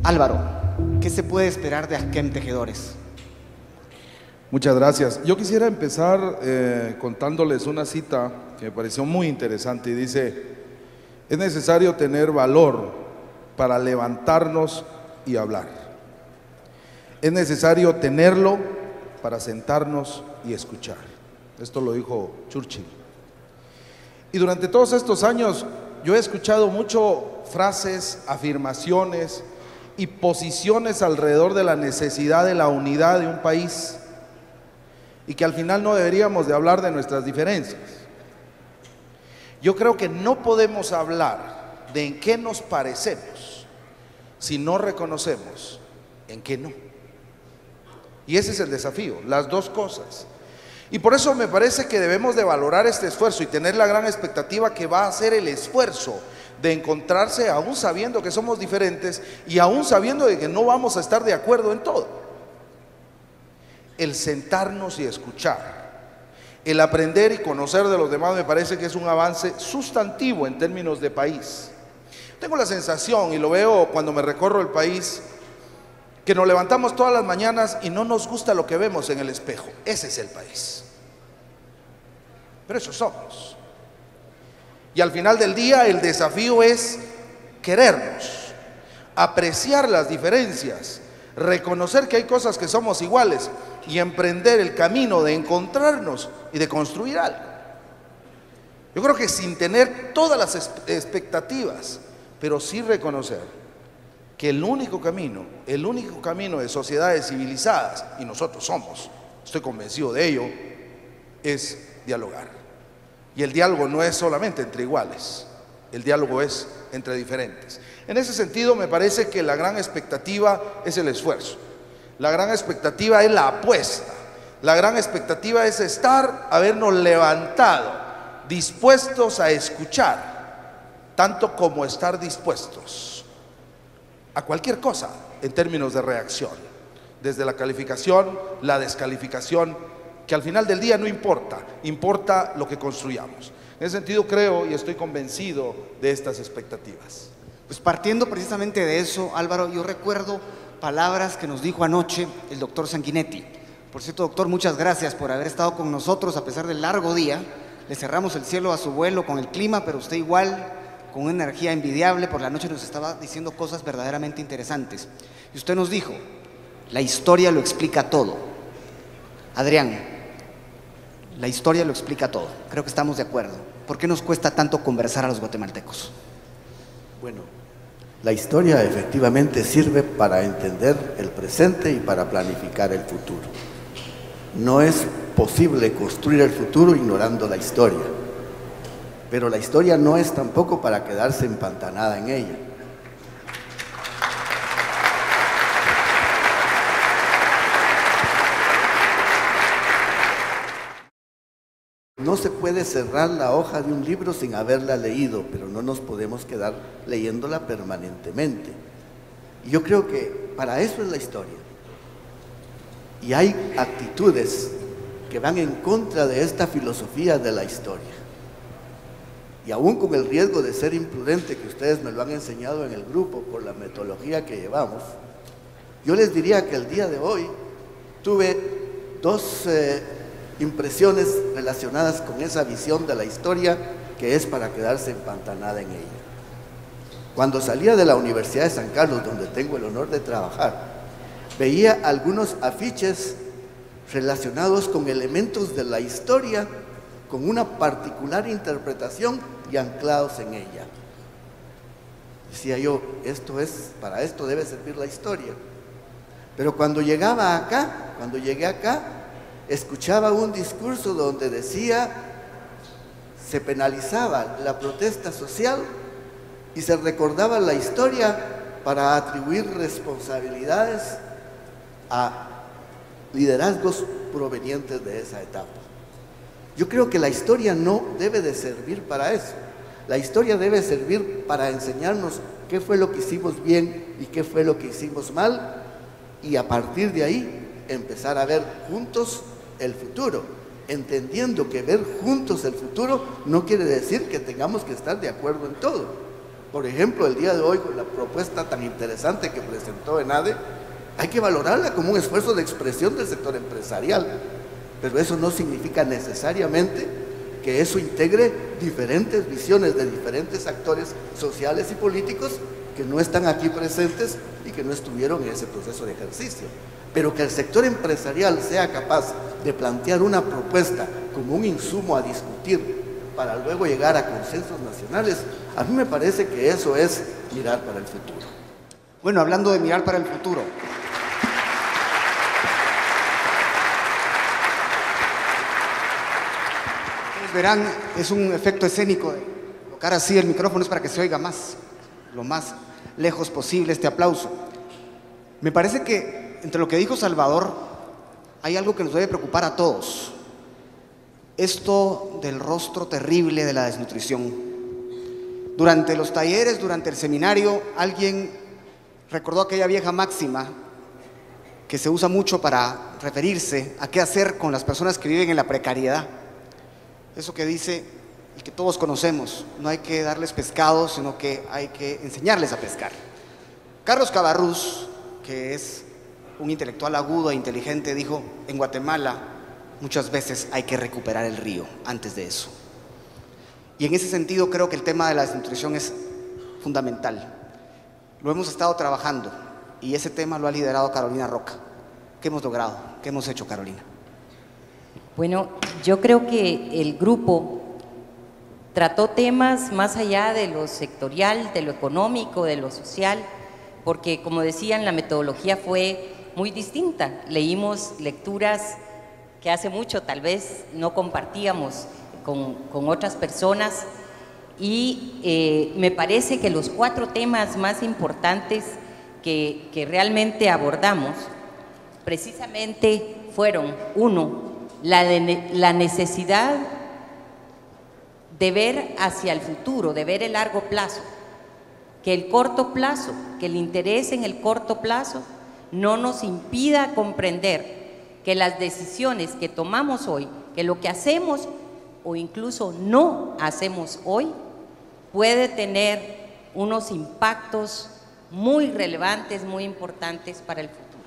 Álvaro, ¿qué se puede esperar de Ajkem Tejedores? Muchas gracias. Yo quisiera empezar contándoles una cita que me pareció muy interesante y dice: es necesario tener valor para levantarnos y hablar. Es necesario tenerlo para sentarnos y escuchar. Esto lo dijo Churchill. Y durante todos estos años yo he escuchado mucho frases, afirmaciones y posiciones alrededor de la necesidad de la unidad de un país, y que al final no deberíamos de hablar de nuestras diferencias. Yo creo que no podemos hablar de en qué nos parecemos si no reconocemos en qué no. Y ese es el desafío, las dos cosas. Y por eso me parece que debemos de valorar este esfuerzo y tener la gran expectativa que va a ser el esfuerzo de encontrarse, aún sabiendo que somos diferentes y aún sabiendo de que no vamos a estar de acuerdo en todo. El sentarnos y escuchar, el aprender y conocer de los demás, me parece que es un avance sustantivo en términos de país. Tengo la sensación, y lo veo cuando me recorro el país, que nos levantamos todas las mañanas y no nos gusta lo que vemos en el espejo. Ese es el país. Pero eso somos. Y al final del día el desafío es querernos, apreciar las diferencias, reconocer que hay cosas que somos iguales y emprender el camino de encontrarnos y de construir algo. Yo creo que sin tener todas las expectativas, pero sí reconocer que el único camino de sociedades civilizadas, y nosotros somos, estoy convencido de ello, es dialogar. Y el diálogo no es solamente entre iguales, el diálogo es entre diferentes. En ese sentido me parece que la gran expectativa es el esfuerzo, la gran expectativa es la apuesta, la gran expectativa es habernos levantado, dispuestos a escuchar, tanto como estar dispuestos a cualquier cosa en términos de reacción, desde la calificación, la descalificación, que al final del día no importa, importa lo que construyamos. En ese sentido creo y estoy convencido de estas expectativas. Pues partiendo precisamente de eso, Álvaro, yo recuerdo palabras que nos dijo anoche el doctor Sanguinetti. Por cierto, doctor, muchas gracias por haber estado con nosotros a pesar del largo día. Le cerramos el cielo a su vuelo con el clima, pero usted igual, con una energía envidiable, por la noche nos estaba diciendo cosas verdaderamente interesantes. Y usted nos dijo: la historia lo explica todo. Adrián, la historia lo explica todo. Creo que estamos de acuerdo. ¿Por qué nos cuesta tanto conversar a los guatemaltecos? Bueno, la historia efectivamente sirve para entender el presente y para planificar el futuro. No es posible construir el futuro ignorando la historia, pero la historia no es tampoco para quedarse empantanada en ella. No se puede cerrar la hoja de un libro sin haberla leído, pero no nos podemos quedar leyéndola permanentemente. Y yo creo que para eso es la historia. Y hay actitudes que van en contra de esta filosofía de la historia. Y aún con el riesgo de ser imprudente, que ustedes me lo han enseñado en el grupo por la metodología que llevamos, yo les diría que el día de hoy tuve dos impresiones relacionadas con esa visión de la historia que es para quedarse empantanada en ella. Cuando salía de la Universidad de San Carlos, donde tengo el honor de trabajar, veía algunos afiches relacionados con elementos de la historia, con una particular interpretación y anclados en ella. Decía yo, para esto debe servir la historia. Pero cuando llegué acá, escuchaba un discurso donde decía, se penalizaba la protesta social y se recordaba la historia para atribuir responsabilidades a liderazgos provenientes de esa etapa. Yo creo que la historia no debe de servir para eso. La historia debe servir para enseñarnos qué fue lo que hicimos bien y qué fue lo que hicimos mal, y a partir de ahí empezar a ver juntos el futuro, entendiendo que ver juntos el futuro no quiere decir que tengamos que estar de acuerdo en todo, Por ejemplo, el día de hoy, con la propuesta tan interesante que presentó ENADE, hay que valorarla como un esfuerzo de expresión del sector empresarial, pero eso no significa necesariamente que eso integre diferentes visiones de diferentes actores sociales y políticos que no están aquí presentes y que no estuvieron en ese proceso de ejercicio. Pero que el sector empresarial sea capaz de plantear una propuesta como un insumo a discutir para luego llegar a consensos nacionales, a mí me parece que eso es mirar para el futuro. Bueno, hablando de mirar para el futuro, ustedes verán, es un efecto escénico de tocar así el micrófono, es para que se oiga más, lo más lejos posible este aplauso. Me parece que entre lo que dijo Salvador hay algo que nos debe preocupar a todos. Esto del rostro terrible de la desnutrición. Durante los talleres, durante el seminario, alguien recordó aquella vieja máxima que se usa mucho para referirse a qué hacer con las personas que viven en la precariedad. Eso que dice y que todos conocemos, no hay que darles pescado, sino que hay que enseñarles a pescar. Carlos Cabarrús, que es un intelectual agudo e inteligente, dijo: en Guatemala muchas veces hay que recuperar el río antes de eso. Y en ese sentido creo que el tema de la desnutrición es fundamental. Lo hemos estado trabajando y ese tema lo ha liderado Carolina Roca. ¿Qué hemos logrado? ¿Qué hemos hecho, Carolina? Bueno, yo creo que el grupo trató temas más allá de lo sectorial, de lo económico, de lo social, porque, como decían, la metodología fue muy distinta. Leímos lecturas que hace mucho tal vez no compartíamos con otras personas y me parece que los 4 temas más importantes que realmente abordamos precisamente fueron: 1, la necesidad de ver hacia el futuro, de ver el largo plazo, que el corto plazo, que el interés en el corto plazo no nos impida comprender que las decisiones que tomamos hoy, que lo que hacemos o incluso no hacemos hoy, puede tener unos impactos muy relevantes, muy importantes para el futuro.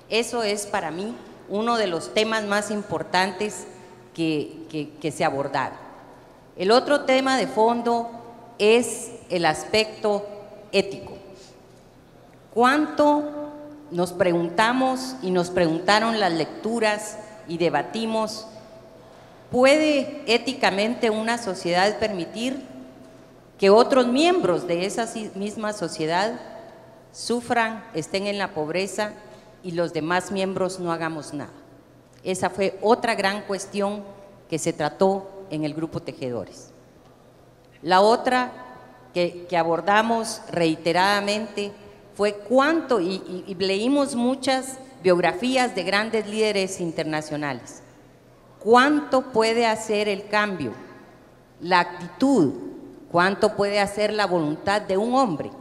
Eso es para mí uno de los temas más importantes que se abordaron. El otro tema de fondo es el aspecto ético. ¿Cuánto nos preguntamos y nos preguntaron las lecturas y debatimos? ¿Puede éticamente una sociedad permitir que otros miembros de esa misma sociedad sufran, estén en la pobreza y los demás miembros no hagamos nada? Esa fue otra gran cuestión que se trató en el grupo Tejedores. La otra que abordamos reiteradamente fue cuánto, y leímos muchas biografías de grandes líderes internacionales, cuánto puede hacer el cambio, la actitud, cuánto puede hacer la voluntad de un hombre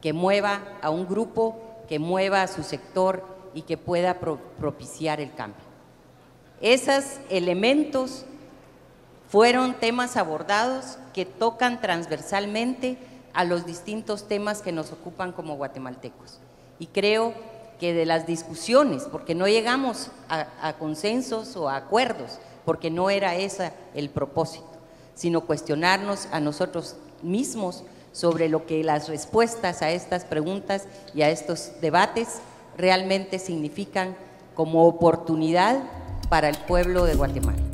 que mueva a un grupo, que mueva a su sector y que pueda propiciar el cambio. Esos elementos fueron temas abordados que tocan transversalmente a los distintos temas que nos ocupan como guatemaltecos. Y creo que de las discusiones, porque no llegamos a consensos o a acuerdos, porque no era ese el propósito, sino cuestionarnos a nosotros mismos sobre lo que las respuestas a estas preguntas y a estos debates realmente significan como oportunidad para el pueblo de Guatemala.